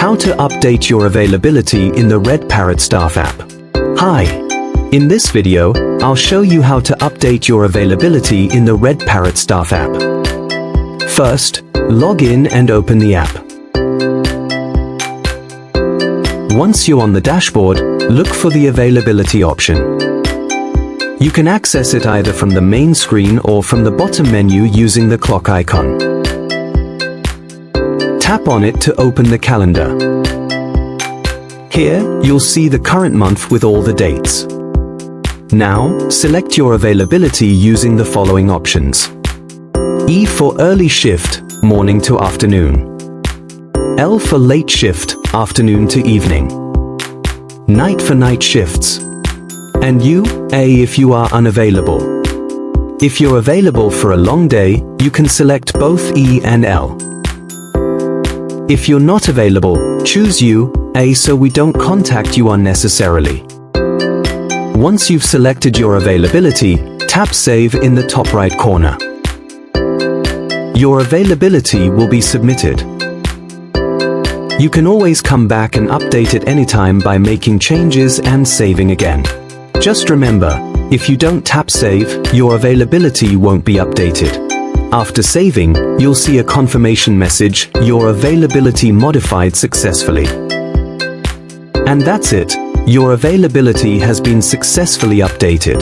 How to update your availability in the Red Parrot Staff App. Hi! In this video, I'll show you how to update your availability in the Red Parrot Staff App. First, log in and open the app. Once you're on the dashboard, look for the availability option. You can access it either from the main screen or from the bottom menu using the clock icon. Tap on it to open the calendar. Here, you'll see the current month with all the dates. Now, select your availability using the following options. E for early shift, morning to afternoon. L for late shift, afternoon to evening. Night for night shifts. And U, A if you are unavailable. If you're available for a long day, you can select both E and L. If you're not available, choose U, A so we don't contact you unnecessarily. Once you've selected your availability, tap Save in the top right corner. Your availability will be submitted. You can always come back and update it anytime by making changes and saving again. Just remember, if you don't tap Save, your availability won't be updated. After saving, you'll see a confirmation message, your availability modified successfully. And that's it, your availability has been successfully updated.